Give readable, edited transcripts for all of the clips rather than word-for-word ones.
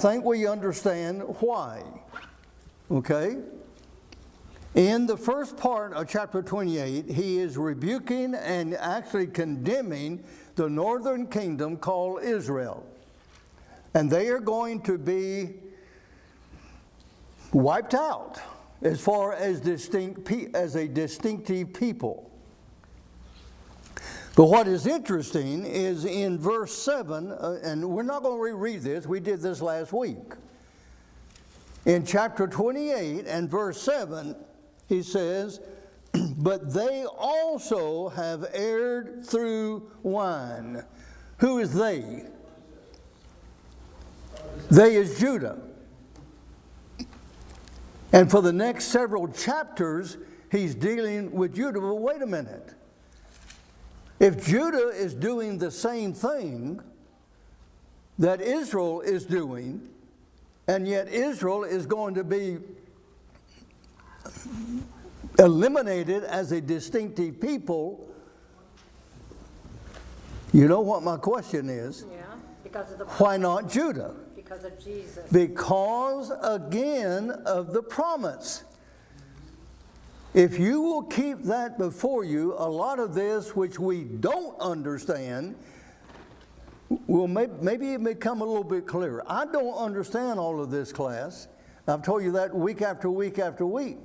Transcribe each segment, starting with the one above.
think we understand why. Okay? In the first part of chapter 28, he is rebuking and actually condemning the northern kingdom called Israel. And they are going to be wiped out as far as a distinctive people. But what is interesting is in verse 7, and we're not going to reread this, we did this last week. In chapter 28 and verse 7, he says, but they also have erred through wine. Who is they? They is Judah. And for the next several chapters, he's dealing with Judah. But wait a minute. If Judah is doing the same thing that Israel is doing, and yet Israel is going to be eliminated as a distinctive people, you know what my question is? Yeah, because of the why not Judah? Because of Jesus. Because, again, of the promise. If you will keep that before you, a lot of this which we don't understand will maybe it become a little bit clearer. I don't understand all of this, class. I've told you that week after week after week.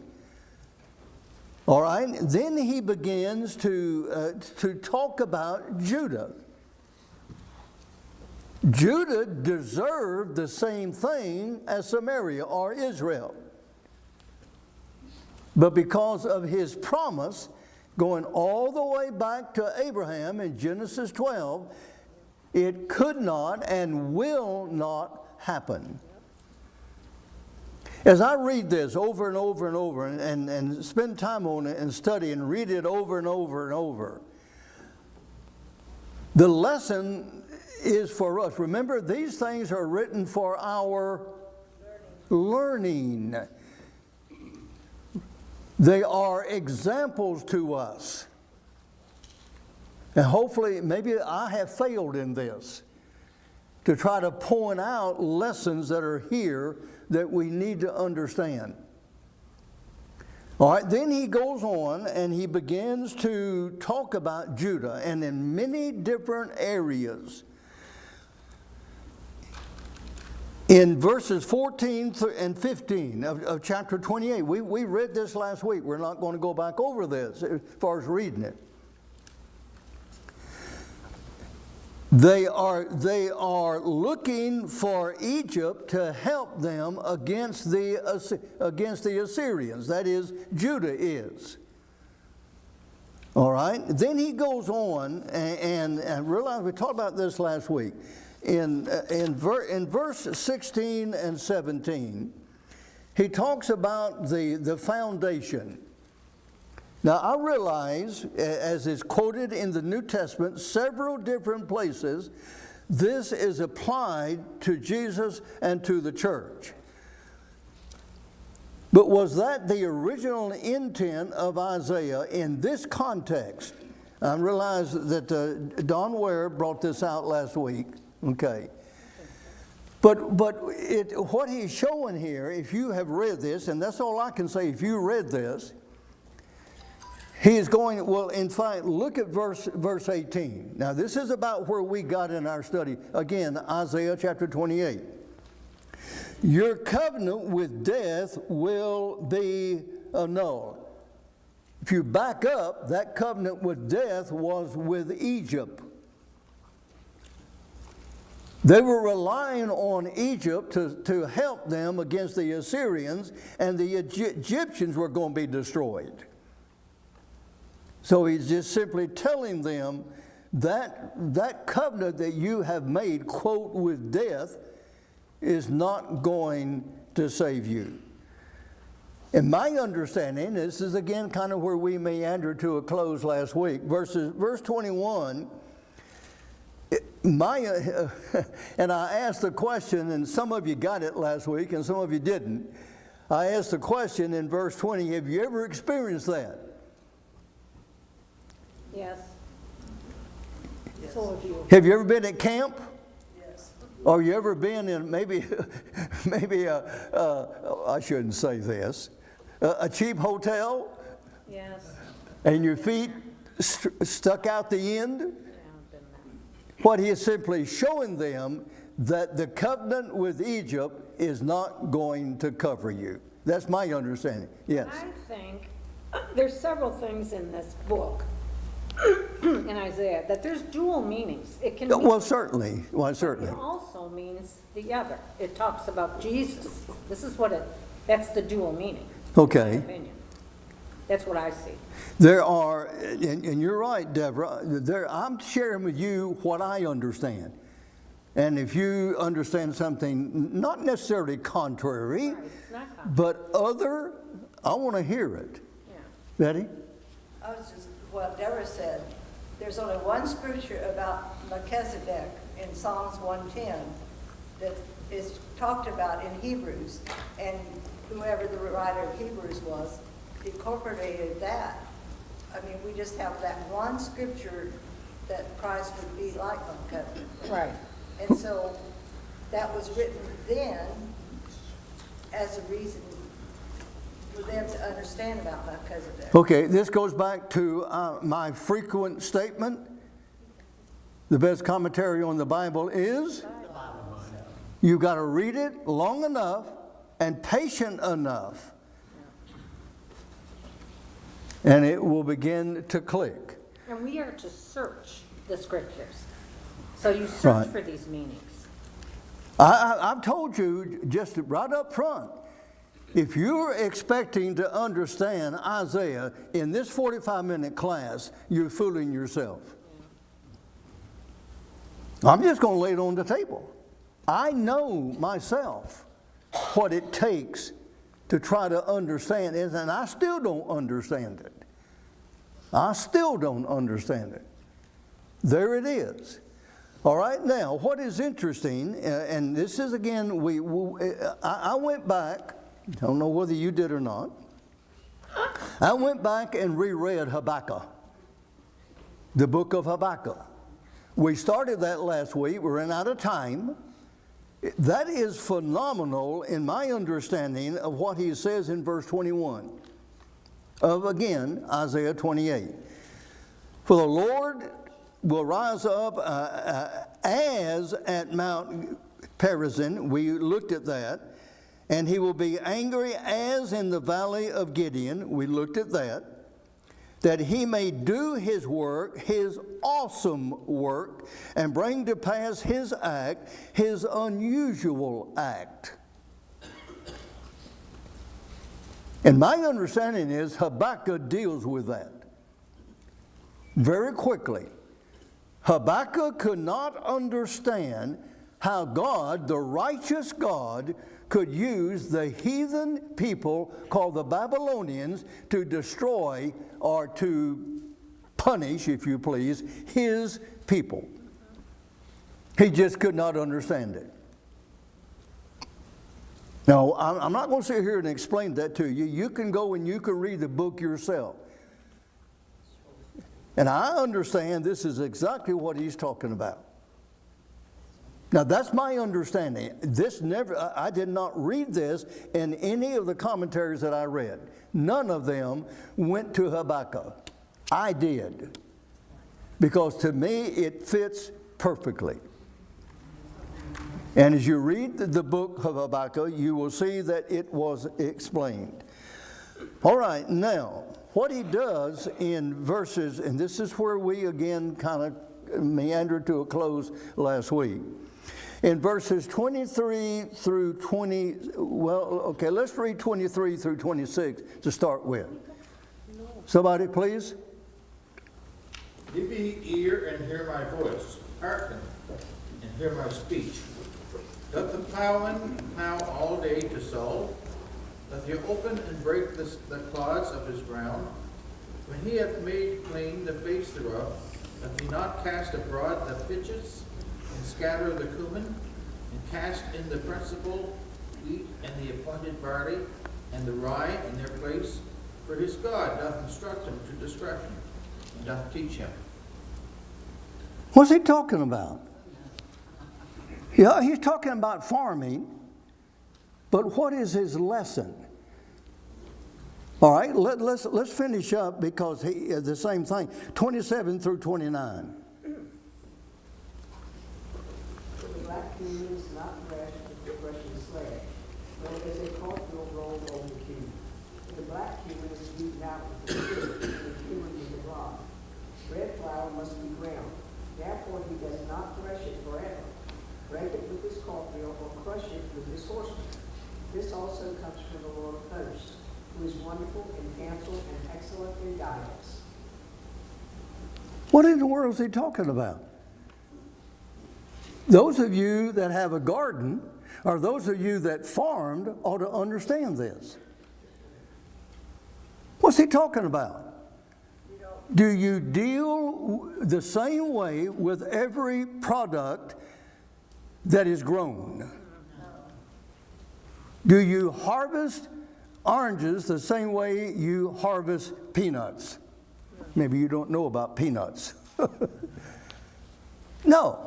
All right? Then he begins to talk about Judah. Judah deserved the same thing as Samaria or Israel. But because of his promise, going all the way back to Abraham in Genesis 12, it could not and will not happen. As I read this over and over and over and spend time on it and study and read it over and over and over, the lesson is for us. Remember, these things are written for our learning. They are examples to us. And hopefully, maybe I have failed in this, to try to point out lessons that are here that we need to understand. All right, then he goes on and he begins to talk about Judah, and in many different areas. In verses 14 and 15 of chapter 28, we read this last week. We're not going to go back over this as far as reading it. They are looking for Egypt to help them against the Assyrians. That is, Judah is. All right? Then he goes on and realize we talked about this last week. In verse 16 and 17, he talks about the foundation. Now, I realize, as is quoted in the New Testament, several different places, this is applied to Jesus and to the church. But was that the original intent of Isaiah in this context? I realize that Don Ware brought this out last week. Okay. But what he's showing here, if you have read this, and that's all I can say, if you read this, he is going, well, in fact, look at verse 18. Now, this is about where we got in our study. Again, Isaiah chapter 28. Your covenant with death will be annulled. If you back up, that covenant with death was with Egypt. They were relying on Egypt to help them against the Assyrians, and the Egyptians were going to be destroyed. So he's just simply telling them that covenant that you have made, quote, with death, is not going to save you. In my understanding, this is again kind of where we meandered to a close last week. Verse 21, and I asked the question, and some of you got it last week and some of you didn't. I asked the question in verse 20, have you ever experienced that? Yes. Some of you. Have you ever been at camp? Yes. Or you ever been in maybe I shouldn't say this, a cheap hotel Yes. and your feet stuck out the end? Yeah, I've been there. What he is simply showing them that the covenant with Egypt is not going to cover you. That's my understanding. Yes. I think there's several things in this book, in Isaiah, that there's dual meanings. It can mean, Well, certainly. Well, it certainly. also means the other. It talks about Jesus. This is what that's the dual meaning, in my Okay. opinion. That's what I see. There are, and you're right, Deborah, I'm sharing with you what I understand. And if you understand something not necessarily contrary, Right, it's not common. but other, I want to hear it. Yeah. Betty? I was just, what Deborah said, there's only one scripture about Melchizedek in Psalms 110 that is talked about in Hebrews, and whoever the writer of Hebrews was, incorporated that. I mean, we just have that one scripture that Christ would be like Melchizedek. Right. And so that was written then as a reason for them to understand about Melchizedek. Okay, this goes back to my frequent statement. The best commentary on the Bible is you've got to read it long enough and patient enough, and it will begin to click. And we are to search the scriptures. So you search Right. for these meanings. I've told you just right up front, if you're expecting to understand Isaiah in this 45-minute class, you're fooling yourself. I'm just going to lay it on the table. I know myself what it takes to try to understand it, and I still don't understand it. I still don't understand it. There it is. All right, now, what is interesting, and this is again, I went back, I don't know whether you did or not, I went back and reread Habakkuk, the book of Habakkuk. We started that last week, we ran out of time. That is phenomenal in my understanding of what he says in verse 21 of, again, Isaiah 28. For the Lord will rise up as at Mount Perazim. We looked at that. And he will be angry as in the valley of Gideon. We looked at that. That he may do his work, his awesome work, and bring to pass his act, his unusual act. And my understanding is Habakkuk deals with that very quickly. Habakkuk could not understand how God, the righteous God, could use the heathen people called the Babylonians to destroy or to punish, if you please, his people. He just could not understand it. Now, I'm not going to sit here and explain that to you. You can go and you can read the book yourself. And I understand this is exactly what he's talking about. Now, that's my understanding. I did not read this in any of the commentaries that I read. None of them went to Habakkuk. I did. Because to me, it fits perfectly. And as you read the book of Habakkuk, you will see that it was explained. All right, now, what he does in verses, and this is where we again kind of meandered to a close last week. In verses 23 through 20, let's read 23 through 26 to start with. Somebody, please. Give ye ear and hear my voice. Hearken and hear my speech. Doth the plowman plow all day to sow? Doth he open and break the clods of his ground? When he hath made clean the face thereof, doth he not cast abroad the pitches, and scatter the cumin, and cast in the principal wheat and the appointed barley, and the rye in their place? For his God doth instruct him to discretion, and doth teach him. What's he talking about? Yeah, he's talking about farming, but what is his lesson? All right, let's finish up because the same thing, 27 through 29. The black cube is not threshed with the threshing sledge, nor is a cornfield rolled over the cube. The black cube is beaten out with the cube, and the cube in the rod. Red flour must be ground. Therefore he does not thresh it forever. Break it with his cornfield, or crush it with his horsemen. This also comes from the Lord of hosts, who is wonderful in counsel and excellent in guidance. What in the world is he talking about? Those of you that have a garden, or those of you that farmed, ought to understand this. What's he talking about? Do you deal the same way with every product that is grown? Do you harvest oranges the same way you harvest peanuts? Maybe you don't know about peanuts. No.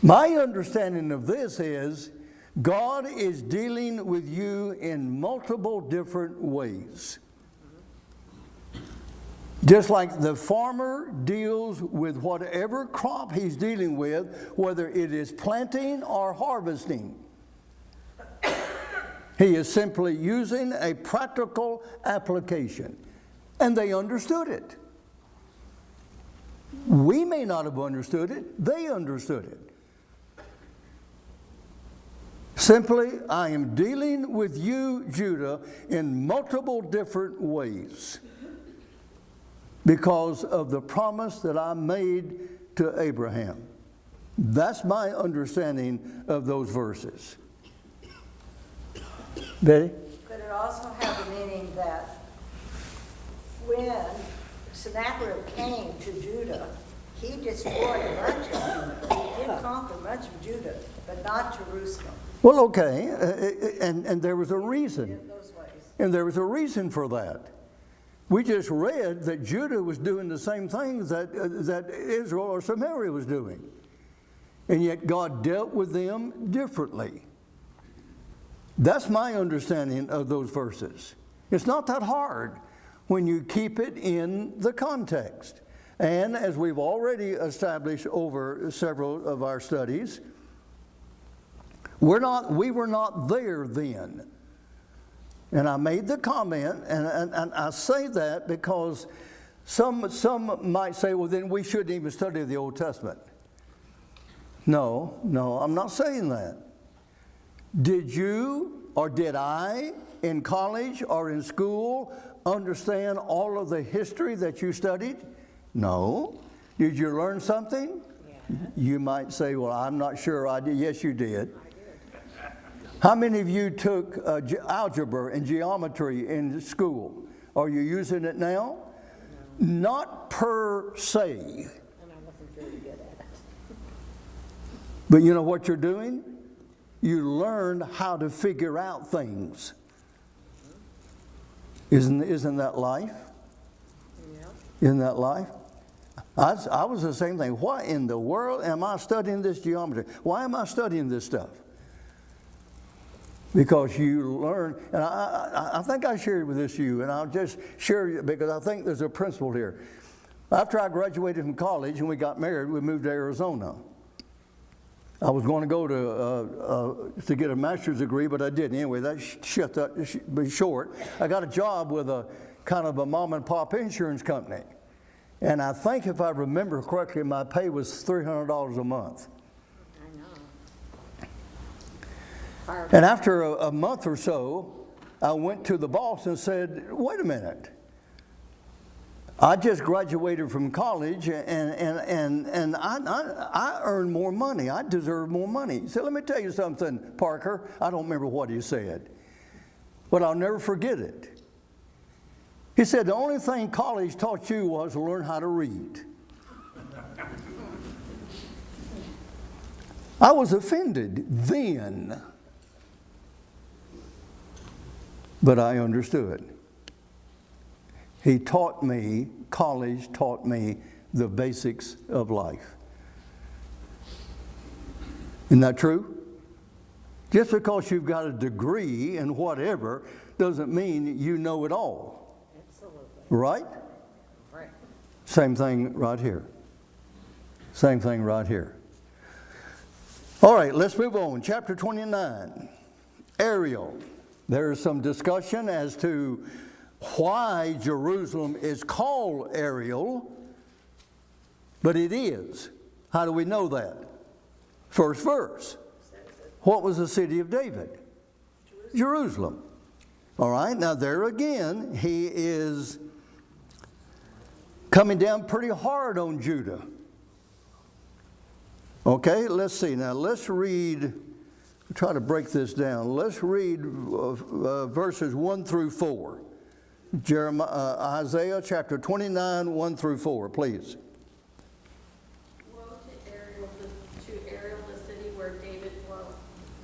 My understanding of this is God is dealing with you in multiple different ways. Just like the farmer deals with whatever crop he's dealing with, whether it is planting or harvesting. He is simply using a practical application. And they understood it. We may not have understood it, they understood it. Simply, I am dealing with you, Judah, in multiple different ways because of the promise that I made to Abraham. That's my understanding of those verses. Betty? Could it also have the meaning that when Sennacherib came to Judah, he destroyed much of Judah. He did conquer much of Judah, but not Jerusalem. Well, okay, and there was a reason. In those ways. And there was a reason for that. We just read that Judah was doing the same things that Israel or Samaria was doing. And yet God dealt with them differently. That's my understanding of those verses. It's not that hard when you keep it in the context. And as we've already established over several of our studies, we were not there then. And I made the comment, and I say that because some might say, well, then we shouldn't even study the Old Testament. No, I'm not saying that. Did you or did I in college or in school understand all of the history that you studied? No. Did you learn something? Yeah. You might say, well, I'm not sure I did. Yes, you did. How many of you took algebra and geometry in school? Are you using it now? No. Not per se. And I wasn't very good at it. But you know what you're doing? You learn how to figure out things. Isn't that life? Yeah. Isn't that life? I was the same thing. Why in the world am I studying this geometry? Why am I studying this stuff? Because you learn, and I think I shared with you, and I'll just share it because I think there's a principle here. After I graduated from college and we got married, we moved to Arizona. I was going to go to get a master's degree, but I didn't. Anyway, that shut that be short. I got a job with a kind of a mom and pop insurance company. And I think if I remember correctly, my pay was $300 a month. And after a month or so, I went to the boss and said, wait a minute. I just graduated from college and I earn more money. I deserve more money. He said, let me tell you something, Parker. I don't remember what he said, but I'll never forget it. He said, the only thing college taught you was to learn how to read. I was offended then. But I understood. He taught me, college taught me the basics of life. Isn't that true? Just because you've got a degree in whatever doesn't mean you know it all. Absolutely. Right? Right. Same thing right here. Same thing right here. All right, let's move on. Chapter 29, Ariel. There is some discussion as to why Jerusalem is called Ariel, but it is. How do we know that? First verse. What was the city of David? Jerusalem. All right, now there again, he is coming down pretty hard on Judah. Okay, let's see. Now let's read, try to break this down. Let's read verses 1 through 4. Isaiah chapter 29, 1 through 4, please. Woe to Ariel, the city where David dwelt.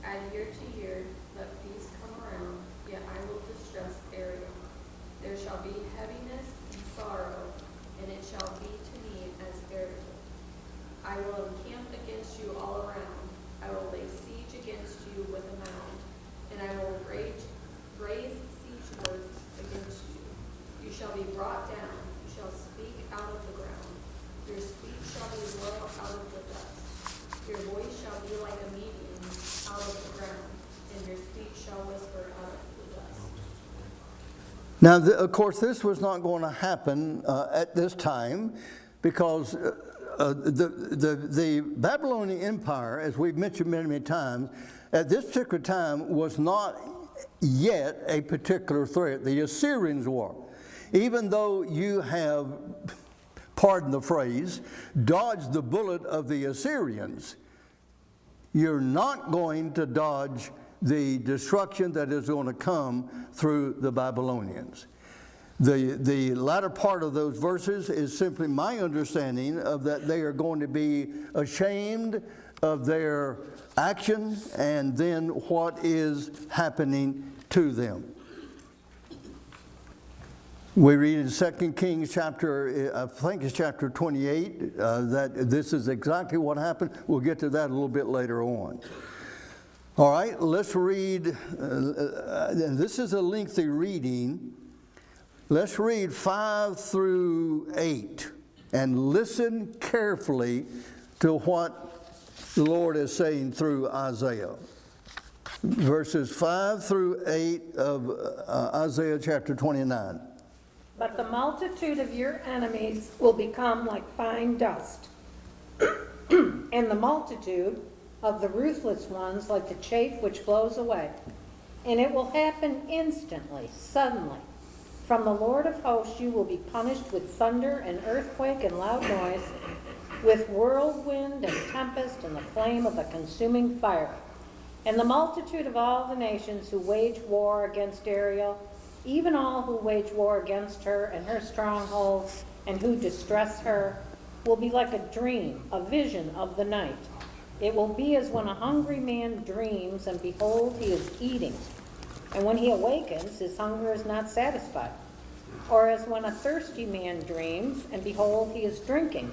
Add year to year, let peace come around, yet I will distress Ariel. There shall be heaviness and sorrow, and it shall be to me as Ariel. I will encamp against you all around. I will lay siege against you with a mound, and I will raise siege works against you. You shall be brought down. You shall speak out of the ground. Your speech shall be royal out of the dust. Your voice shall be like a medium out of the ground, and your speech shall whisper out of the dust. Now, of course, this was not going to happen at this time because the Babylonian Empire, as we've mentioned many, many times, at this particular time was not yet a particular threat. The Assyrians were. Even though you have, pardon the phrase, dodged the bullet of the Assyrians, you're not going to dodge the destruction that is going to come through the Babylonians. The latter part of those verses is simply my understanding of that they are going to be ashamed of their action and then what is happening to them. We read in 2 Kings chapter, I think it's chapter 28, that this is exactly what happened. We'll get to that a little bit later on. All right, let's read, this is a lengthy reading. Let's read 5 through 8 and listen carefully to what the Lord is saying through Isaiah. Verses 5 through 8 of Isaiah chapter 29. But the multitude of your enemies will become like fine dust, and the multitude of the ruthless ones like the chaff which blows away. And it will happen instantly, suddenly. From the Lord of hosts you will be punished with thunder and earthquake and loud noise, with whirlwind and tempest and the flame of a consuming fire. And the multitude of all the nations who wage war against Ariel, even all who wage war against her and her strongholds and who distress her, will be like a dream, a vision of the night. It will be as when a hungry man dreams, and behold, he is eating. And when he awakens, his hunger is not satisfied. Or as when a thirsty man dreams, and behold, he is drinking.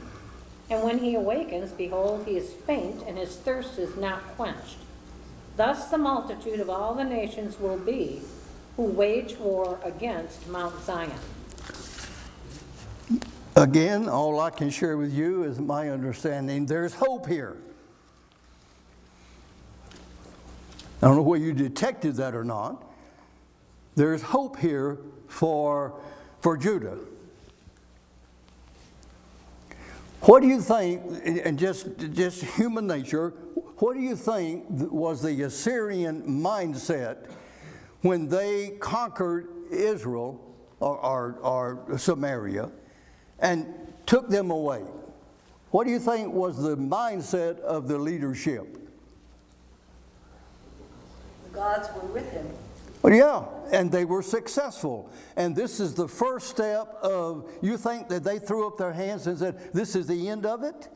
And when he awakens, behold, he is faint, and his thirst is not quenched. Thus the multitude of all the nations will be who wage war against Mount Zion. Again, all I can share with you is my understanding. There's hope here. I don't know whether you detected that or not. There's hope here for Judah. What do you think, and just human nature, what do you think was the Assyrian mindset when they conquered Israel or Samaria and took them away? What do you think was the mindset of the leadership? The gods were with him. Well, yeah, and they were successful. And this is the first step of, you think that they threw up their hands and said, this is the end of it?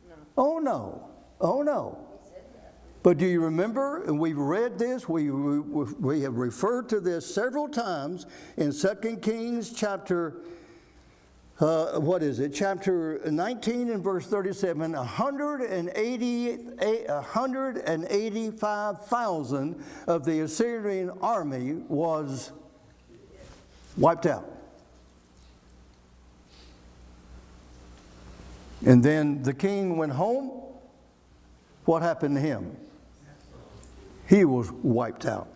No. Oh, no. Oh, no. But do you remember, and we've read this, we have referred to this several times in 2 Kings chapter what is it? Chapter 19 and verse 37, 185,000 of the Assyrian army was wiped out. And then the king went home. What happened to him? He was wiped out.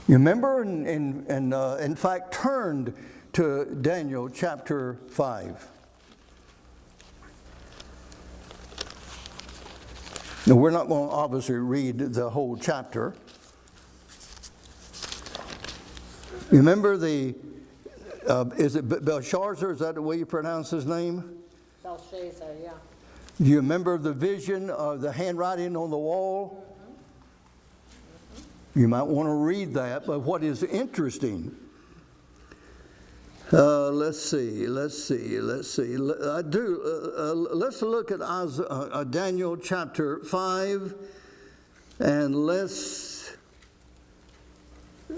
You remember, and in fact, turned to Daniel chapter 5. Now, we're not going to obviously read the whole chapter. You remember is it Belshazzar? Is that the way you pronounce his name? Belshazzar, yeah. Do you remember the vision of the handwriting on the wall? You might want to read that, but what is interesting, let's see. Let's look at Daniel chapter 5, and let's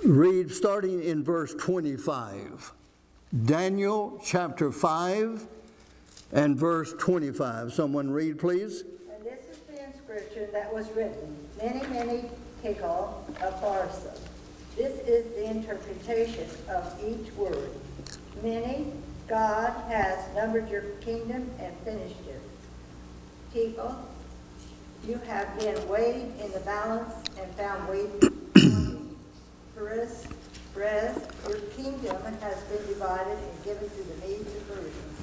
read starting in verse 25. Daniel chapter 5 and verse 25. Someone read, please. And this is the inscription that was written, many Tekel Upharsa. This is the interpretation of each word. Many, God has numbered your kingdom and finished it. Tekel, you have been weighed in the balance and found weighty. Perez, your kingdom has been divided and given to the Medes and Persians.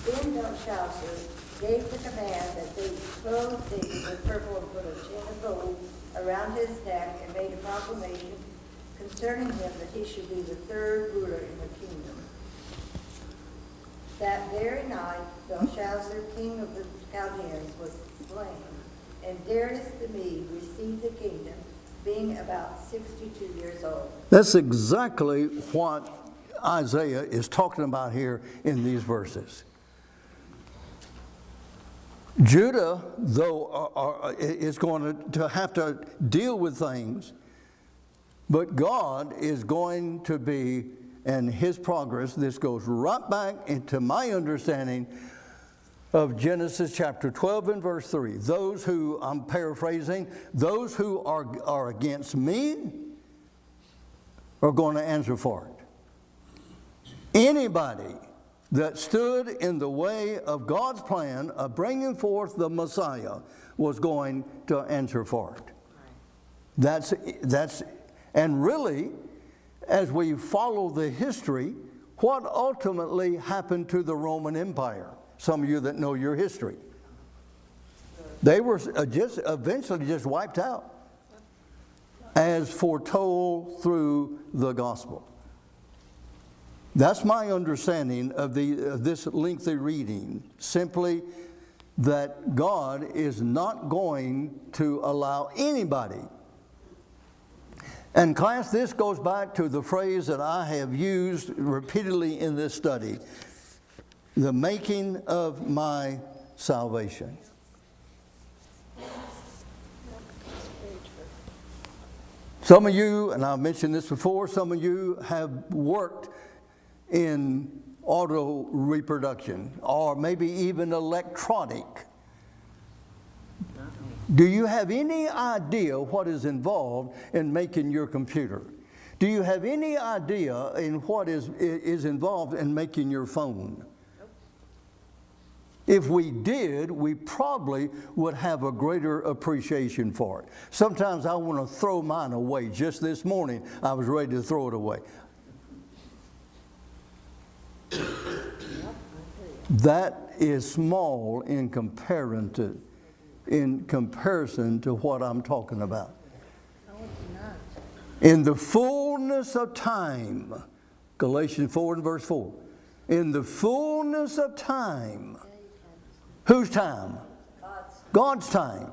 Then Belshazzar gave the command that they clothe David with purple and put a chain of gold around his neck, and made a proclamation concerning him that he should be the third ruler in the kingdom. That very night, Belshazzar, king of the Chaldeans, was slain, and Darius the Mede received the kingdom, being about 62 years old. That's exactly what Isaiah is talking about here in these verses. Judah, though, is going to have to deal with things, but God is going to be, and his progress, this goes right back into my understanding of Genesis chapter 12 and verse 3. Those who, I'm paraphrasing, those who are against me are going to answer for it. Anybody that stood in the way of God's plan of bringing forth the Messiah was going to answer for it. That's, and really, as we follow the history, what ultimately happened to the Roman Empire? Some of you that know your history. They were eventually just wiped out, as foretold through the gospel. That's my understanding of this lengthy reading, simply that God is not going to allow anybody. And class, this goes back to the phrase that I have used repeatedly in this study, the making of my salvation. Some of you, and I've mentioned this before, some of you have worked in auto reproduction or maybe even electronic. Do you have any idea what is involved in making your computer? Do you have any idea in what is involved in making your phone? If we did, we probably would have a greater appreciation for it. Sometimes I want to throw mine away. Just this morning, I was ready to throw it away. That is small in comparison to what I'm talking about. In the fullness of time, Galatians 4 and verse 4, in the fullness of time, whose time? God's time.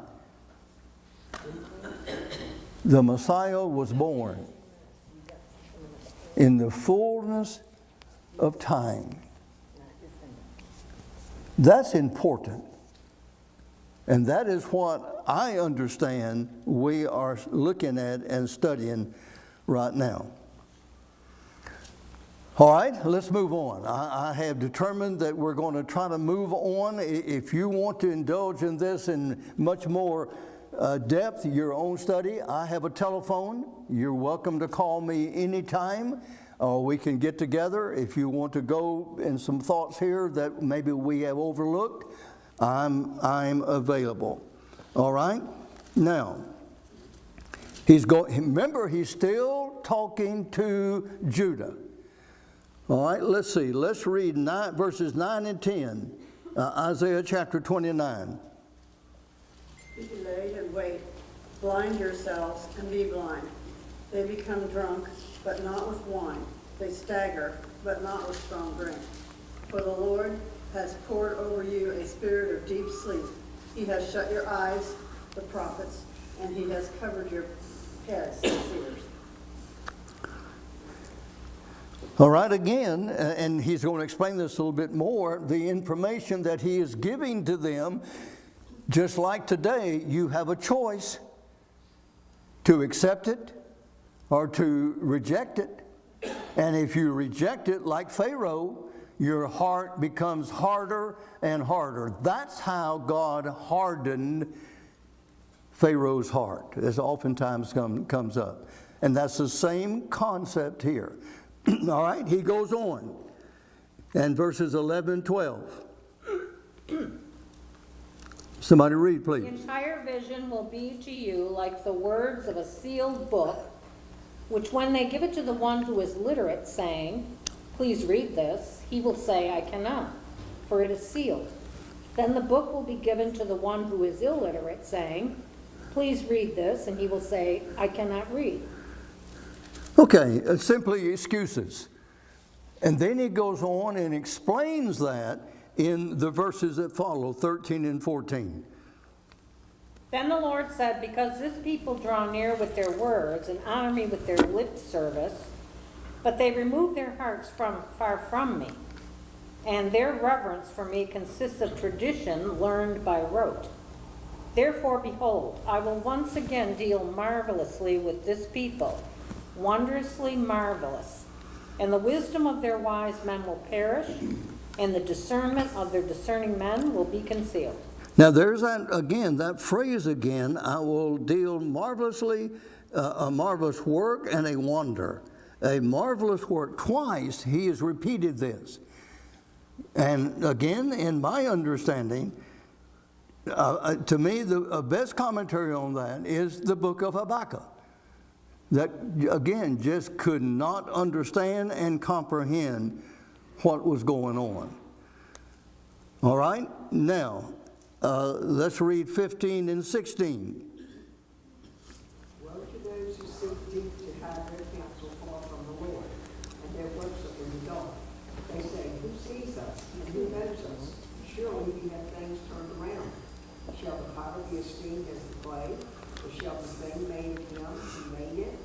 The Messiah was born in the fullness of time. That's important. And that is what I understand we are looking at and studying right now. All right, let's move on. I have determined that we're going to try to move on. If you want to indulge in this in much more depth, your own study, I have a telephone. You're welcome to call me anytime. We can get together. If you want to go in some thoughts here that maybe we have overlooked, I'm available. All right? Now, remember, he's still talking to Judah. All right, let's see. Let's read verses 9 and 10, Isaiah chapter 29. Be delayed and wait. Blind yourselves and be blind. They become drunk, but not with wine. They stagger, but not with strong drink. For the Lord has poured over you a spirit of deep sleep. He has shut your eyes, the prophets, and he has covered your heads, the seers. All right, again, and he's going to explain this a little bit more, the information that he is giving to them, just like today, you have a choice to accept it or to reject it. And if you reject it, like Pharaoh, your heart becomes harder and harder. That's how God hardened Pharaoh's heart, as oftentimes comes up. And that's the same concept here. All right, he goes on. And verses 11 and 12. Somebody read, The please. entire vision will be to you like the words of a sealed book, which when they give it to the one who is literate, saying, "Please read this," he will say, "I cannot, for it is sealed." Then the book will be given to the one who is illiterate, saying, "Please read this," and he will say, "I cannot read." Okay, simply excuses. And then he goes on and explains that in the verses that follow, 13 and 14. Then the Lord said, "Because this people draw near with their words and honor me with their lip service, but they remove their hearts far from me, and their reverence for me consists of tradition learned by rote. Therefore, behold, I will once again deal marvelously with this people, wondrously marvelous. And the wisdom of their wise men will perish, and the discernment of their discerning men will be concealed." Now there's that phrase again, I will deal marvelously, a marvelous work and a wonder. A marvelous work. Twice he has repeated this. And again, in my understanding, to me, the best commentary on that is the book of Habakkuk. That, again, just could not understand and comprehend what was going on. All right? Now, let's read 15 and 16. Woe to those who seek deep to hide their counsel far from the Lord, and their works are in the dark. They say, "Who sees us, and who knows us? Surely we have things turned around. Shall the potter be esteemed as the clay, or shall the thing made of him who made it?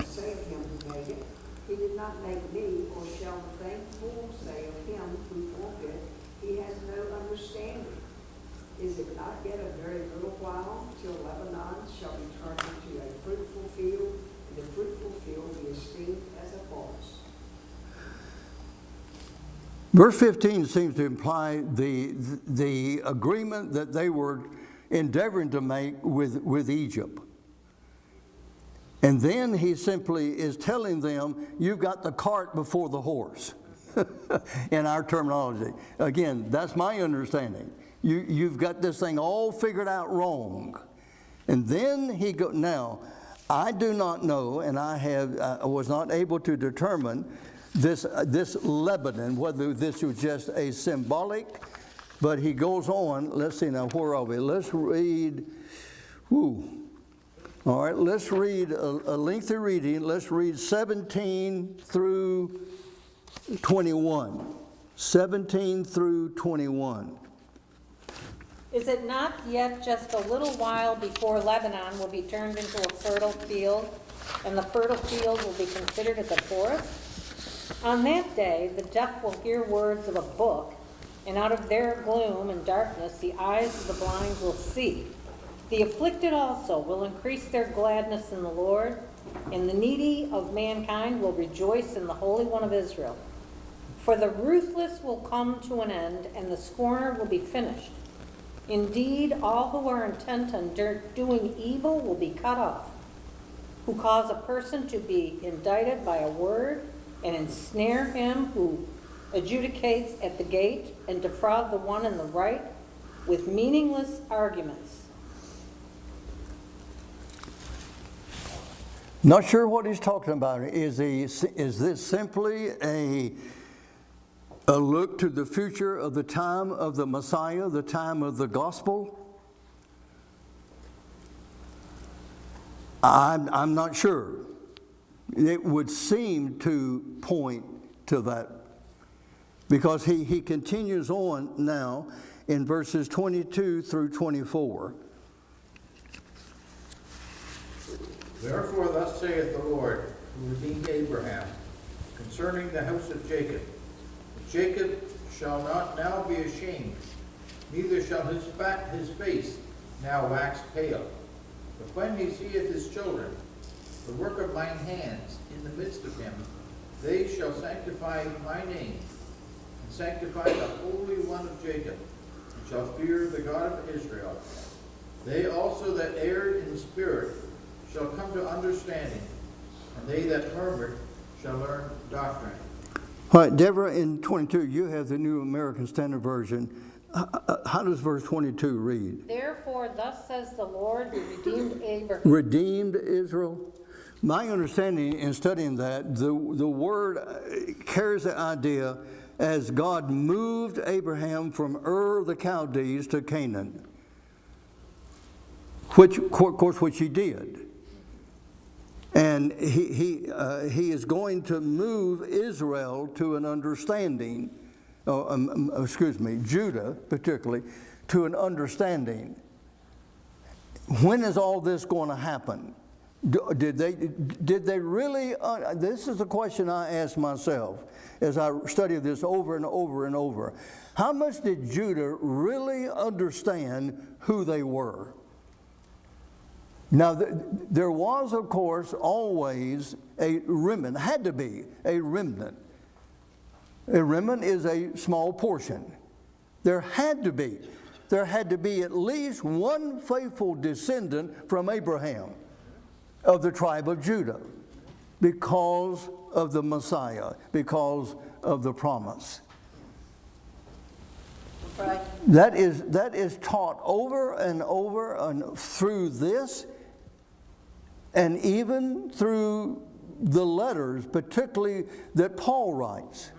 Say of him who made it, he did not make me, or shall the thing formed say of him who formed it, he has no understanding. Is it not yet a very little while till Lebanon shall be turned into a fruitful field, and the fruitful field be esteemed as a forest?" Verse 15 seems to imply the agreement that they were endeavoring to make with Egypt. And then he simply is telling them, you've got the cart before the horse, in our terminology. Again, that's my understanding. You've got this thing all figured out wrong. And then now, I do not know, and I was not able to determine this Lebanon, whether this was just a symbolic, but he goes on. Let's see now, where are we? Let's read, all right, let's read a lengthy reading. Let's read 17 through 21. 17 through 21. "Is it not yet just a little while before Lebanon will be turned into a fertile field, and the fertile field will be considered as a forest? On that day, the deaf will hear words of a book, and out of their gloom and darkness, the eyes of the blind will see. The afflicted also will increase their gladness in the Lord, and the needy of mankind will rejoice in the Holy One of Israel. For the ruthless will come to an end, and the scorner will be finished. Indeed, all who are intent on doing evil will be cut off, who cause a person to be indicted by a word, and ensnare him who adjudicates at the gate, and defraud the one in the right with meaningless arguments. Not sure what he's talking about. Is this simply a look to the future of the time of the Messiah, the time of the gospel? I'm not sure. It would seem to point to that, because he continues on now in verses 22 through 24. Therefore thus saith the Lord, who redeemed Abraham, concerning the house of Jacob. Jacob shall not now be ashamed, neither shall his face now wax pale. But when he seeth his children, the work of mine hands in the midst of him, they shall sanctify my name, and sanctify the Holy One of Jacob, and shall fear the God of Israel. They also that erred in spirit shall come to understanding, and they that murmured shall learn doctrine. All right, Deborah, in 22, you have the New American Standard Version. How does verse 22 read? Therefore, thus says the Lord who redeemed Abraham. Redeemed Israel? My understanding in studying that, the word carries the idea as God moved Abraham from Ur of the Chaldees to Canaan, which he did. And he is going to move Israel to an understanding, Judah particularly, to an understanding. When is all this going to happen? Did they really? This is the question I ask myself as I study this over and over and over. How much did Judah really understand who they were? Now, there was, of course, always a remnant, had to be a remnant. A remnant is a small portion. There had to be at least one faithful descendant from Abraham of the tribe of Judah because of the Messiah, because of the promise. Right. That is taught over and over and through this, and even through the letters, particularly that Paul writes.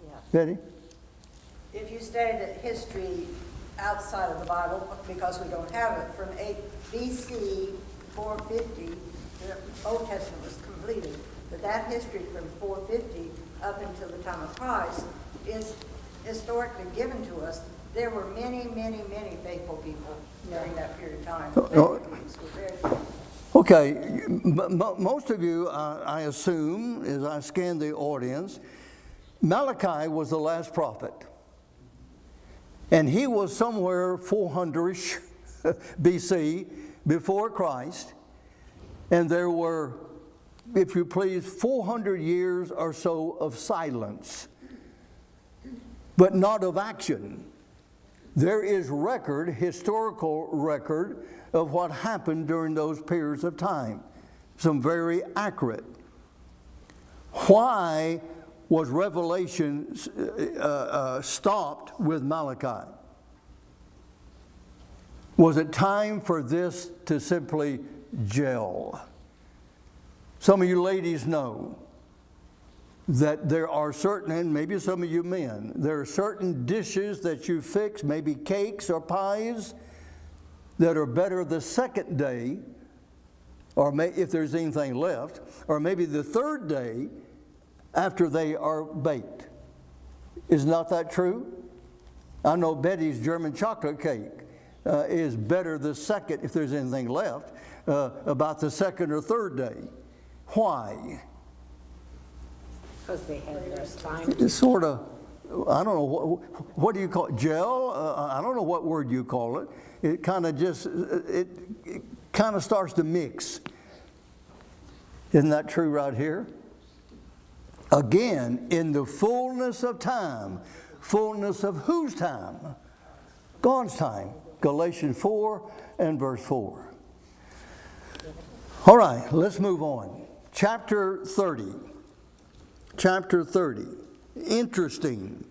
Yeah. Betty? If you study the history outside of the Bible, because we don't have it, from BC 450, the Old Testament was completed, but that history from 450 up until the time of Christ is historically given to us. There were many, many, many faithful people during that period of time. Okay, most of you, I assume, as I scan the audience, Malachi was the last prophet. And he was somewhere 400-ish BC, before Christ. And there were, if you please, 400 years or so of silence, but not of action. There is historical record of what happened during those periods of time. Some very accurate. Why was Revelation stopped with Malachi? Was it time for this to simply gel? Some of you ladies know that there are certain, and maybe some of you men, there are certain dishes that you fix, maybe cakes or pies, that are better the second day, or if there's anything left, or maybe the third day after they are baked. Is not that true? I know Betty's German chocolate cake is better the second, if there's anything left, about the second or third day. Why? Because they had their spine. It's sort of I don't know, what do you call it, gel? I don't know what word you call it. It kind of just, it kind of starts to mix. Isn't that true right here? Again, in the fullness of time. Fullness of whose time? God's time. Galatians 4 and verse 4. All right, let's move on. Chapter 30. Chapter 30. Interesting.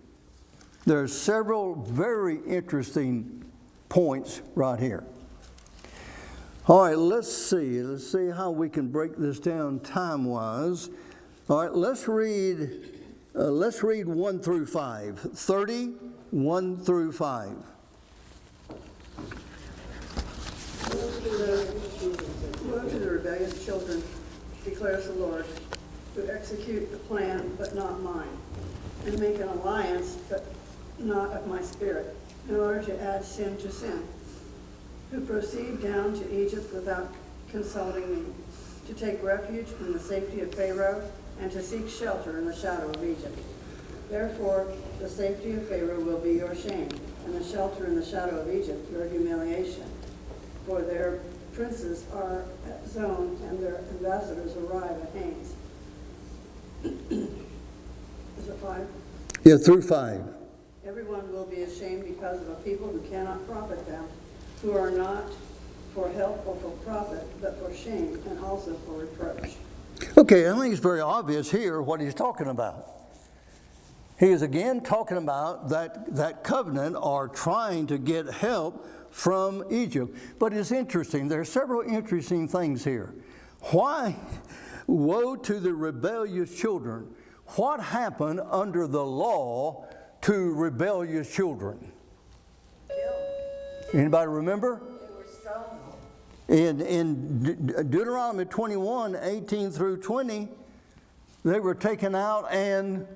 There are several very interesting points right here. All right, let's see how we can break this down time-wise. All right, let's read 1 through 5. 30, 1 through 5. Woe to the rebellious children, declares the Lord, who execute the plan but not mine, and make an alliance but not of my spirit, in order to add sin to sin, who proceed down to Egypt without consulting me, to take refuge in the safety of Pharaoh, and to seek shelter in the shadow of Egypt. Therefore, the safety of Pharaoh will be your shame, and the shelter in the shadow of Egypt your humiliation. For their princes are at Zone, and their ambassadors arrive at Hanes. Is it 5? Yeah, through 5. Everyone will be ashamed because of a people who cannot profit them, who are not for help or for profit, but for shame and also for reproach. Okay, I think it's very obvious here what he's talking about. He is again talking about that covenant or trying to get help from Egypt. But it's interesting. There are several interesting things here. Why? Woe to the rebellious children. What happened under the law to rebellious children? Anybody remember? They were stoned. In Deuteronomy 21, 18 through 20, they were taken out and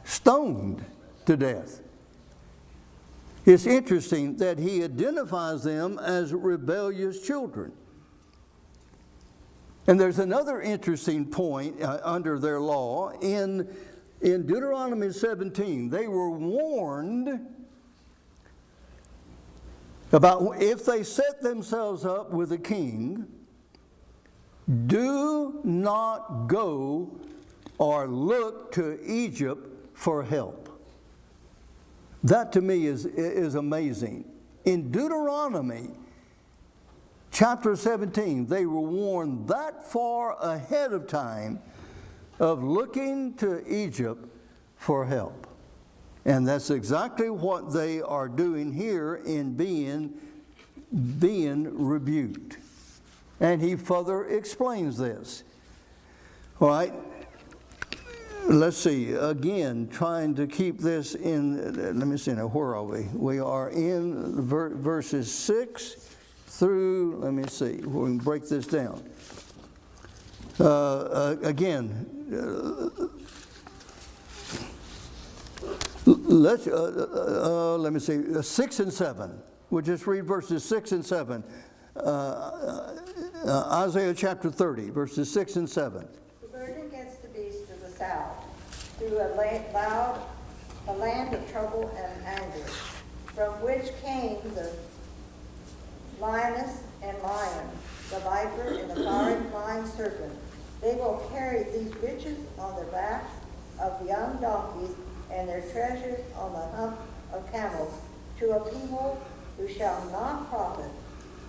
stoned to death. It's interesting that he identifies them as rebellious children. And there's another interesting point under their law. In Deuteronomy 17, they were warned about if they set themselves up with a king, do not go or look to Egypt for help. That to me is amazing. In Deuteronomy chapter 17, they were warned that far ahead of time of looking to Egypt for help. And that's exactly what they are doing here in being rebuked. And he further explains this. All right. Let's see, again, trying to keep this in, let me see now, where are we? We are in verses 6 through, let me see, we can break this down. Again, let me see, 6 and 7. We'll just read verses 6 and 7. Isaiah chapter 30, verses 6 and 7. Against the beast of the south, through a land of trouble and anger, from which came the lioness and lion, the viper and the flying serpent. They will carry these riches on their backs of young donkeys, and their treasures on the hump of camels, to a people who shall not profit.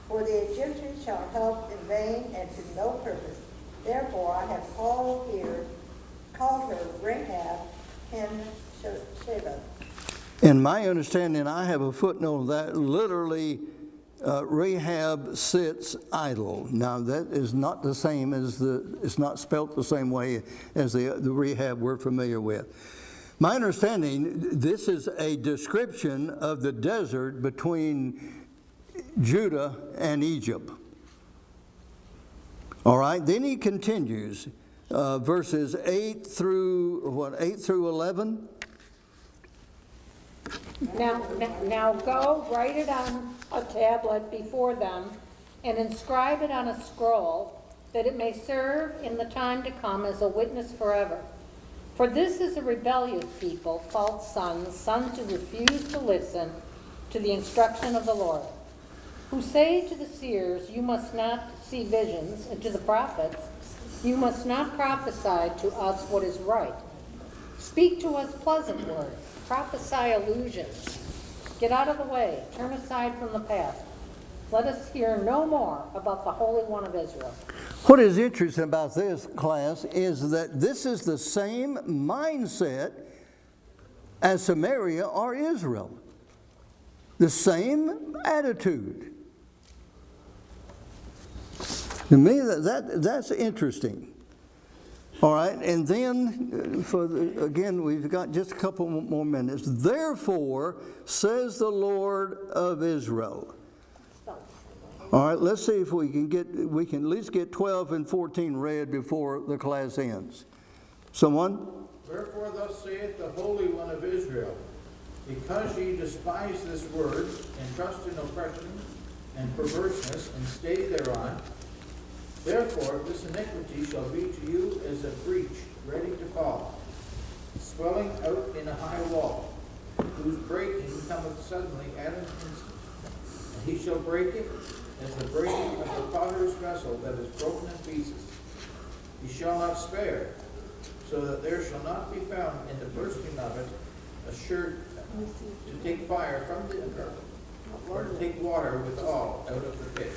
For the Egyptians shall help in vain and to no purpose. Therefore I have called her Rahab and Sheba. In my understanding, I have a footnote that literally Rahab sits idle. Now that is not the same as it's not spelt the same way as the Rahab we're familiar with. My understanding, this is a description of the desert between Judah and Egypt. All right, then he continues, verses 8 through 11. Now go, write it on a tablet before them, and inscribe it on a scroll, that it may serve in the time to come as a witness forever. For this is a rebellious people, false sons, sons who refuse to listen to the instruction of the Lord, who say to the seers, you must not see visions, and to the prophets, you must not prophesy to us what is right. Speak to us pleasant words, prophesy illusions. Get out of the way, turn aside from the path. Let us hear no more about the Holy One of Israel. What is interesting about this, class, is that this is the same mindset as Samaria or Israel. The same attitude. To me, that's interesting. All right, and then, again, we've got just a couple more minutes. Therefore, says the Lord of Israel. All right, let's see if we can at least get 12 and 14 read before the class ends. Someone? Wherefore thus saith the Holy One of Israel, because ye despise this word, and trust in oppression and perverseness, and stay thereon, therefore this iniquity shall be to you as a breach ready to fall, swelling out in a high wall, whose breaking cometh suddenly at an instant. And he shall break it as the breaking of the potter's vessel that is broken in pieces. He shall not spare, so that there shall not be found in the bursting of it a shirt to take fire from the earth, or to take water withal out of the pit.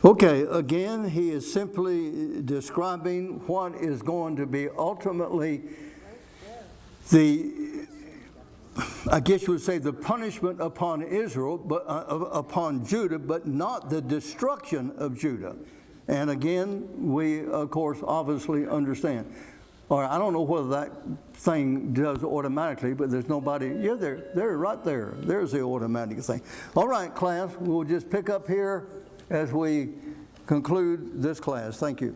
Okay, again, he is simply describing what is going to be ultimately I guess you would say the punishment upon Israel, but upon Judah, but not the destruction of Judah. And again, we, of course, obviously understand. All right, I don't know whether that thing does automatically, but there's nobody. Yeah, they're right there. There's the automatic thing. All right, class, we'll just pick up here as we conclude this class. Thank you.